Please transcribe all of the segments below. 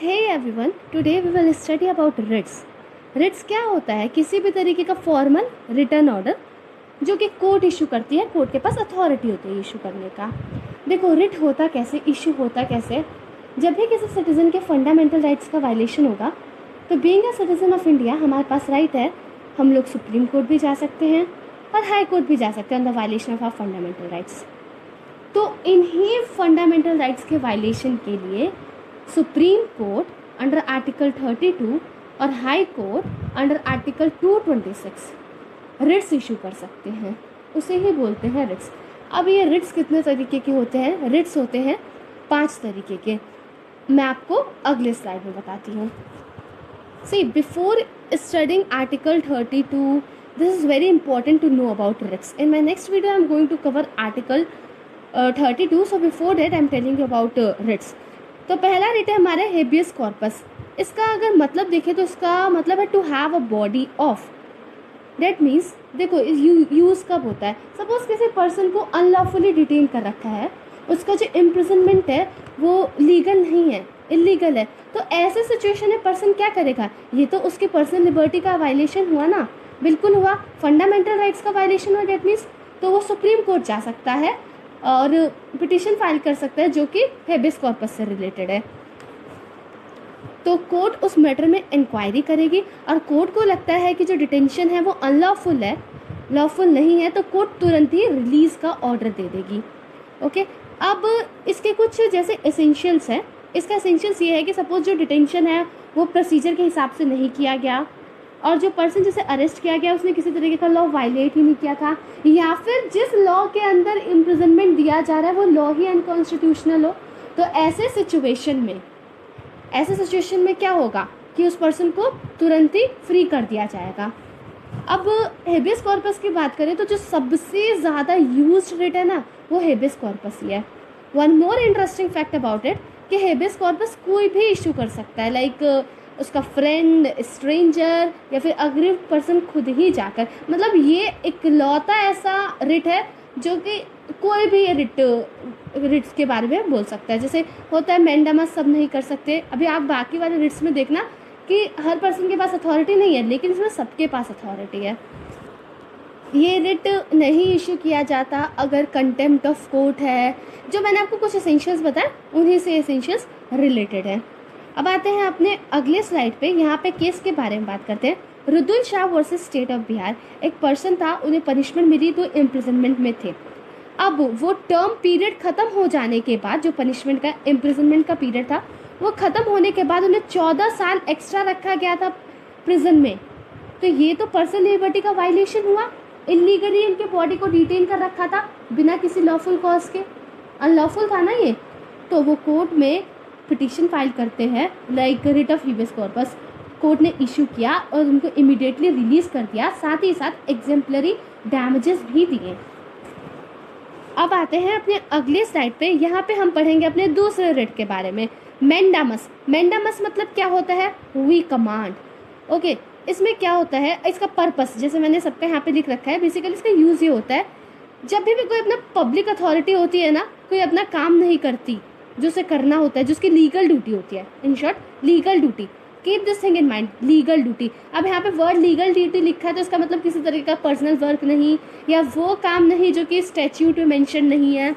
Hey everyone, today we will study about writs. Writs क्या होता है? किसी भी तरीके का फॉर्मल रिटर्न ऑर्डर जो कि कोर्ट इशू करती है। कोर्ट के पास अथॉरिटी होती है इशू करने का। देखो, रिट होता कैसे, इशू होता कैसे? जब भी किसी सिटीज़न के फंडामेंटल राइट्स का वायलेशन होगा तो being a citizen of India हमारे पास राइट है, हम लोग सुप्रीम कोर्ट भी जा सकते हैं और हाई कोर्ट भी जा सकते हैं on the violation of our fundamental rights. तो इन्हीं फंडामेंटल राइट्स के वायलेशन के लिए सुप्रीम कोर्ट अंडर आर्टिकल 32 और high court under article 226 writs issue कर सकते हैं। उसे ही बोलते हैं रिट्स। अब ये रिट्स कितने तरीके के होते हैं? रिट्स होते हैं 5 तरीके के। मैं आपको अगले स्लाइड में बताती हूँ। See, before studying article 32, this is very important to know about writs. In my next video, I am going to cover article 32. So before that, I am telling you about writs. तो पहला writ है हमारे habeas corpus. इसका अगर मतलब देखें तो इसका मतलब है to have a body of. That means, देखो यूज़ कब होता है? सपोज किसी पर्सन को अनलॉफुली डिटेन कर रखा है, उसका जो इम्प्रिजनमेंट है वो लीगल नहीं है, इलीगल है। तो ऐसे सिचुएशन में पर्सन क्या करेगा? ये तो उसकी पर्सनल लिबर्टी का वायलेशन हुआ ना, बिल्कुल हुआ। फंडामेंटल राइट्स का वायलेशन हुआ। डेट मीन्स तो वो सुप्रीम कोर्ट जा सकता है और पिटिशन फाइल कर सकता है जो कि हेबियस कॉर्पस से रिलेटेड है। तो कोर्ट उस मैटर में इंक्वायरी करेगी और कोर्ट को लगता है कि जो डिटेंशन है वो अनलॉफुल है, लॉफुल नहीं है, तो कोर्ट तुरंत ही रिलीज का ऑर्डर दे देगी। ओके, अब इसके कुछ जैसे एसेंशियल्स हैं। इसका एसेंशियल्स ये है कि सपोज जो डिटेंशन है वो प्रोसीजर के हिसाब से नहीं किया गया और जो पर्सन जिसे अरेस्ट किया गया उसने किसी तरीके का लॉ वायलेट ही नहीं किया था, या फिर जिस लॉ के अंदर इम्प्रिजनमेंट दिया जा रहा है वो लॉ ही अनकॉन्स्टिट्यूशनल हो, तो ऐसे सिचुएशन में क्या होगा कि उस पर्सन को तुरंत ही फ्री कर दिया जाएगा। अब हेबियस कॉर्पस की बात करें तो जो सबसे ज़्यादा यूज्ड रिट है ना, वो हेबियस कॉर्पस ही है। One more interesting fact about it कि हेबियस कॉर्पस कोई भी इशू कर सकता है, लाइक उसका फ्रेंड, स्ट्रेंजर या फिर अग्रीव्ड पर्सन खुद ही जाकर। मतलब ये इकलौता ऐसा रिट है जो कि कोई भी ये रिट्स के बारे में बोल सकता है। जैसे होता है मैंडामस, सब नहीं कर सकते। अभी आप बाकी वाले रिट्स में देखना कि हर पर्सन के पास अथॉरिटी नहीं है, लेकिन इसमें सबके पास अथॉरिटी है। ये रिट नहीं इशू किया जाता अगर कंटेम्प्ट ऑफ कोर्ट है। जो मैंने आपको कुछ एसेंशियल्स बताए उन्हीं से एसेंशियल्स रिलेटेड है। अब आते हैं अपने अगले स्लाइड पे। यहाँ पे केस के बारे में बात करते हैं। Rudul Shah versus state of Bihar. एक पर्सन था, उन्हें पनिशमेंट मिली तो इम्प्रिजनमेंट में थे। अब वो टर्म पीरियड ख़त्म हो जाने के बाद, जो पनिशमेंट का इम्प्रिजनमेंट का पीरियड था वो ख़त्म होने के बाद उन्हें 14 साल एक्स्ट्रा रखा गया था प्रिजन में। तो ये तो पर्सनल लिबर्टी का वायलेशन हुआ। इलीगली इनके बॉडी को डिटेन कर रखा था बिना किसी लॉफुल कॉज के, अनलॉफुल था ना ये। तो वो कोर्ट में पिटीशन फाइल करते हैं, like writ of habeas corpus. Court ने इशू किया और उनको इमीडिएटली रिलीज कर दिया, साथ ही साथ एग्जेम्पलरी डैमेजेस भी दिए। अब आते हैं अपने अगले स्लाइड पे। यहाँ पे हम पढ़ेंगे अपने दूसरे रिट के बारे में, मैंडामस। मैंडामस मतलब क्या होता है? We command. ओके, इसमें क्या होता है? इसका पर्पस जैसे मैंने सबका यहाँ पे लिख रखा है। बेसिकली इसका यूज़ ये होता है, जब भी कोई अपना पब्लिक अथॉरिटी होती है ना, कोई अपना काम नहीं करती जो उसे करना होता है, जो उसकी लीगल ड्यूटी होती है, in short legal duty. Keep this thing in mind, legal duty. अब यहाँ पे वर्ड लीगल ड्यूटी लिखा है तो इसका मतलब किसी तरह का पर्सनल वर्क नहीं, या वो काम नहीं जो कि स्टैट्यूट में मेंशन नहीं है।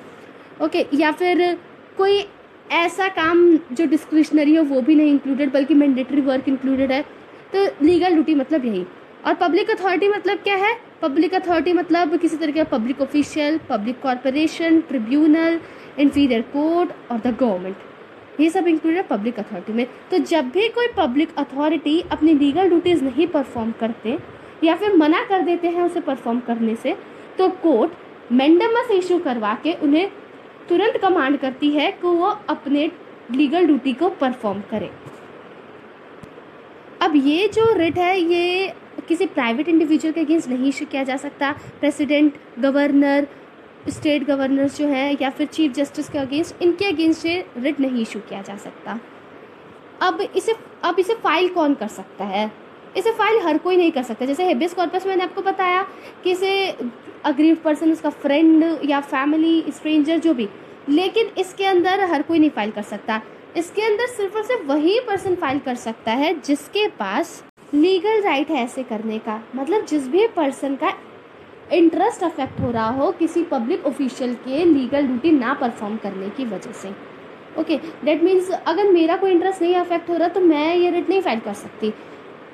ओके, या फिर कोई ऐसा काम जो डिस्क्रिशनरी हो वो भी नहीं इंक्लूडेड, बल्कि मैंडेटरी वर्क इंक्लूडेड है। तो लीगल ड्यूटी मतलब यही। और पब्लिक अथॉरिटी मतलब क्या है? पब्लिक अथॉरिटी मतलब किसी तरह का public official, public corporation, tribunal, inferior court और द गवर्नमेंट, ये सब इंक्लूडेड है पब्लिक अथॉरिटी में। तो जब भी कोई पब्लिक अथॉरिटी अपनी लीगल ड्यूटीज़ नहीं परफॉर्म करते या फिर मना कर देते हैं उसे परफॉर्म करने से, तो कोर्ट मैंडामस इशू करवा के उन्हें तुरंत कमांड करती है कि वो अपने लीगल ड्यूटी को परफॉर्म करें। अब ये जो रिट है ये किसी प्राइवेट इंडिविजुअल के अगेंस्ट नहीं इशू किया जा सकता। प्रेसिडेंट, गवर्नर, स्टेट गवर्नर्स जो हैं, या फिर चीफ जस्टिस के अगेंस्ट, इनके अगेंस्ट ये रिट नहीं इशू किया जा सकता। अब इसे फाइल कौन कर सकता है? इसे फाइल हर कोई नहीं कर सकता। जैसे हेबियस कॉर्पस मैंने आपको बताया कि इसे अग्रीव्ड पर्सन, उसका फ्रेंड या फैमिली, स्ट्रेंजर, जो भी, लेकिन इसके अंदर हर कोई नहीं फाइल कर सकता। इसके अंदर सिर्फ और सिर्फ वही पर्सन फाइल कर सकता है जिसके पास लीगल राइट है ऐसे करने का। मतलब जिस भी पर्सन का इंटरेस्ट अफेक्ट हो रहा हो किसी पब्लिक ऑफिशियल के लीगल ड्यूटी ना परफॉर्म करने की वजह से। ओके, दैट मीन्स अगर मेरा कोई इंटरेस्ट नहीं अफेक्ट हो रहा तो मैं ये रिट नहीं फाइल कर सकती।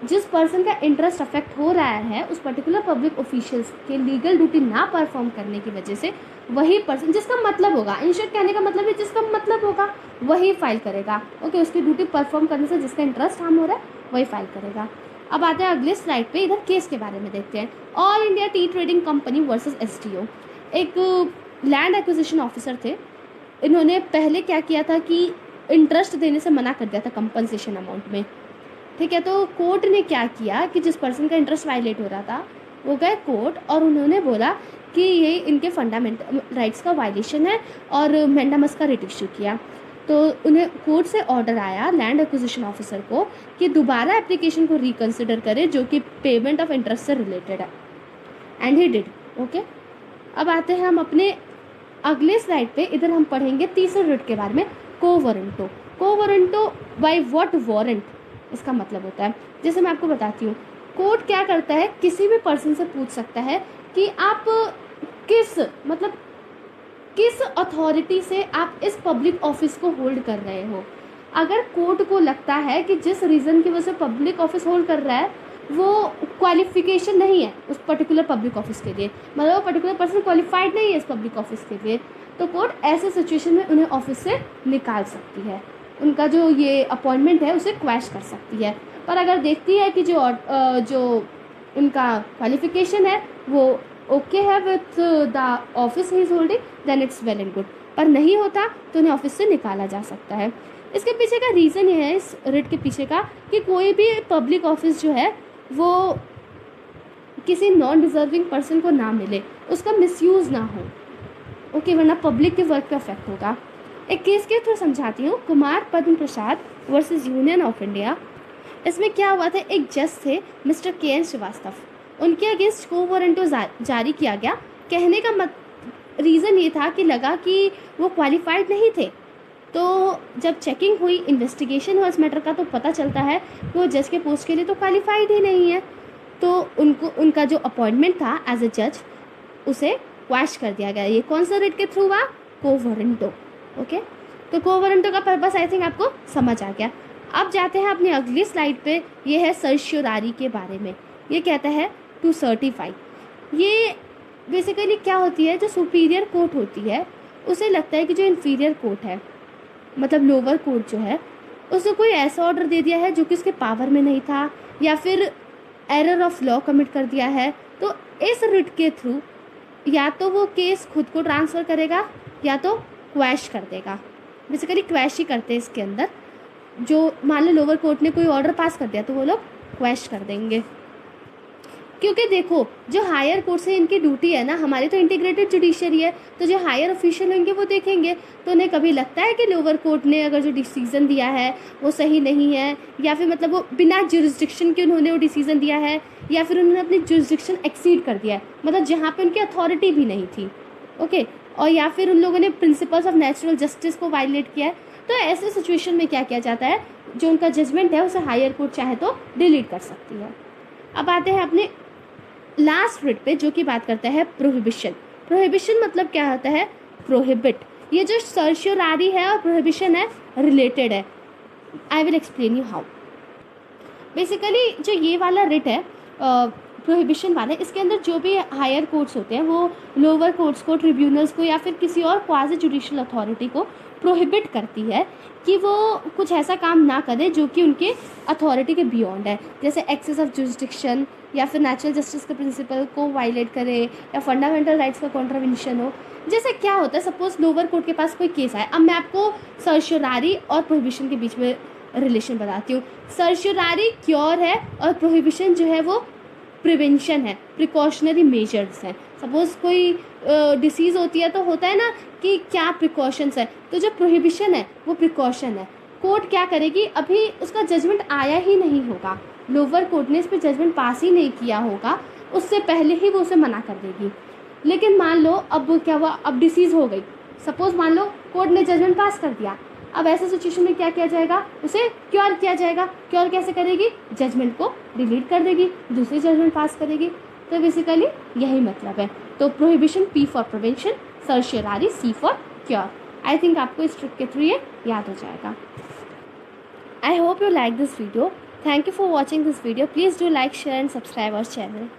जिस पर्सन का इंटरेस्ट अफेक्ट हो रहा है उस पर्टिकुलर पब्लिक ऑफिशियल्स के लीगल ड्यूटी ना परफॉर्म करने की वजह से वही पर्सन, जिसका मतलब होगा, इन शॉर्ट कहने का मतलब है जिसका मतलब होगा वही फाइल करेगा। ओके, उसकी ड्यूटी परफॉर्म करने से जिसका इंटरेस्ट हार्म हो रहा है वही फाइल करेगा। अब आते हैं अगले स्लाइड पे, इधर केस के बारे में देखते हैं। All India T trading company versus STO. एक लैंड एक्विजिशन ऑफिसर थे, इन्होंने पहले क्या किया था कि इंटरेस्ट देने से मना कर दिया था कंपनसेशन अमाउंट में। ठीक है, तो कोर्ट ने क्या किया कि जिस पर्सन का इंटरेस्ट वायलेट हो रहा था वो गए कोर्ट और उन्होंने बोला कि ये इनके फंडामेंटल राइट्स का वायलेशन है और मैंडामस का रिट इश्यू किया। तो उन्हें कोर्ट से ऑर्डर आया लैंड एक्विजिशन ऑफिसर को कि दोबारा एप्लीकेशन को रिकंसिडर करे जो कि पेमेंट ऑफ इंटरेस्ट से रिलेटेड है, एंड ही डिड। ओके, अब आते हैं हम अपने अगले स्लाइड पे। इधर हम पढ़ेंगे तीसरे रिट के बारे में, को वारंटो। को वारंटो बाय व्हाट वारंट इसका मतलब होता है, जैसे मैं आपको बताती हूँ। कोर्ट क्या करता है, किसी भी पर्सन से पूछ सकता है कि आप किस अथॉरिटी से आप इस पब्लिक ऑफिस को होल्ड कर रहे हो। अगर कोर्ट को लगता है कि जिस रीज़न की वजह से पब्लिक ऑफिस होल्ड कर रहा है वो क्वालिफिकेशन नहीं है उस पर्टिकुलर पब्लिक ऑफिस के लिए, मतलब वो पर्टिकुलर पर्सन क्वालिफाइड नहीं है इस पब्लिक ऑफिस के लिए, तो कोर्ट ऐसे सिचुएशन में उन्हें ऑफिस से निकाल सकती है, उनका जो ये अपॉइंटमेंट है उसे क्वैश कर सकती है। पर अगर देखती है कि जो उनका क्वालिफिकेशन है वो ओके है with the office he is holding, then it's well and good. पर नहीं होता तो उन्हें ऑफिस से निकाला जा सकता है। इसके पीछे का रीज़न ये है, इस रिट के पीछे का, कि कोई भी पब्लिक ऑफिस जो है वो किसी नॉन डिजर्विंग पर्सन को ना मिले, उसका मिसयूज़ ना हो। ओके, वरना पब्लिक के वर्क पे अफेक्ट होगा। एक केस के थ्रू समझाती हूँ, कुमार पद्म प्रसाद वर्सेस यूनियन ऑफ इंडिया। इसमें क्या हुआ था, एक जज थे मिस्टर के एन श्रीवास्तव, उनके अगेंस्ट को वारंटो जारी किया गया। कहने का रीज़न ये था कि लगा कि वो क्वालिफाइड नहीं थे। तो जब चेकिंग हुई, इन्वेस्टिगेशन हुआ इस मैटर का, तो पता चलता है कि वो जज के पोस्ट के लिए तो क्वालिफाइड ही नहीं है। तो उनका जो अपॉइंटमेंट था एज ए जज उसे क्वैश कर दिया गया। ये कौन सा रिट के थ्रू हुआ, को वारंटो। ओके, तो को वारंटो का पर्पस आई थिंक आपको समझ आ गया। अब जाते हैं अपनी अगली स्लाइड पे, ये है सर्श्योरारी के बारे में। ये कहता है टू सर्टिफाई। ये बेसिकली क्या होती है, जो सुपीरियर कोर्ट होती है उसे लगता है कि जो इन्फीरियर कोर्ट है, मतलब लोअर कोर्ट जो है, उसे कोई ऐसा ऑर्डर दे दिया है जो कि उसके पावर में नहीं था, या फिर एरर ऑफ लॉ कमिट कर दिया है। तो इस रिट के थ्रू या तो वो केस खुद को ट्रांसफ़र करेगा या तो क्वैश कर देगा। बेसिकली क्वैश ही करते हैं इसके अंदर। जो मान लो लोअर कोर्ट ने कोई ऑर्डर पास कर दिया तो वो लोग क्वैश कर देंगे, क्योंकि देखो जो हायर कोर्ट से इनकी ड्यूटी है ना, हमारी तो इंटीग्रेटेड जुडिशरी है, तो जो हायर ऑफिशियल होंगे वो देखेंगे। तो उन्हें कभी लगता है कि लोअर कोर्ट ने अगर जो डिसीजन दिया है वो सही नहीं है, या फिर मतलब वो बिना जुरिस्डिक्शन के उन्होंने वो डिसीजन दिया है, या फिर उन्होंने अपनी जुरिस्डिक्शन एक्सीड कर दिया है, मतलब जहाँ पे उनकी अथॉरिटी भी नहीं थी। ओके, और या फिर उन लोगों ने प्रिंसिपल्स ऑफ नेचुरल जस्टिस को वायलेट किया है, तो ऐसे सिचुएशन में क्या किया जाता है, जो उनका जजमेंट है उसे हायर कोर्ट चाहे तो डिलीट कर सकती है। अब आते हैं अपने लास्ट रिट पे, जो कि बात करता है प्रोहिबिशन। प्रोहिबिशन मतलब क्या होता है, प्रोहिबिट। ये जो सर्श्योरारी है और प्रोहिबिशन है रिलेटेड है। I will explain you how. Basically जो ये वाला रिट है प्रोहिबिशन वाला, इसके अंदर जो भी हायर कोर्ट्स होते हैं वो लोअर कोर्ट्स को, ट्रिब्यूनल्स को या फिर किसी और क्वाजी जुडिशियल अथॉरिटी को प्रोहिबिट करती है कि वो कुछ ऐसा काम ना करे जो कि उनके अथॉरिटी के बियॉन्ड है, जैसे एक्सेस ऑफ जुरिस्डिक्शन या फिर नेचुरल जस्टिस के प्रिंसिपल को वायलेट करे या फंडामेंटल राइट्स का कॉन्ट्रावेंशन हो। जैसे क्या होता है, सपोज लोअर कोर्ट के पास कोई केस है। अब मैं आपको सर्श्योरारी और प्रोहिबिशन के बीच में रिलेशन बताती हूँ। सर्श्योरारी क्योर है और प्रोहिबिशन जो है वो प्रिवेंशन है, प्रिकॉशनरी मेजर्स हैं। सपोज कोई डिसीज़ होती है तो होता है ना कि क्या प्रिकॉशंस है, तो जो प्रोहिबिशन है वो प्रिकॉशन है। कोर्ट क्या करेगी, अभी उसका जजमेंट आया ही नहीं होगा, लोअर कोर्ट ने इस पर जजमेंट पास ही नहीं किया होगा, उससे पहले ही वो उसे मना कर देगी। लेकिन मान लो अब क्या हुआ, अब डिसीज़ हो गई, सपोज मान लो कोर्ट ने जजमेंट पास कर दिया, अब ऐसे सिचुएशन में क्या किया जाएगा, उसे क्योर किया जाएगा। क्योर कैसे करेगी, जजमेंट को डिलीट कर देगी, दूसरी जजमेंट पास करेगी। तो बेसिकली यही मतलब है। तो prohibition P for prevention, सर्शियरी C for cure. I think आपको इस ट्रिक के थ्रू ये याद हो जाएगा। I hope you like this video. Thank you for watching this video. Please do like, share and subscribe our channel.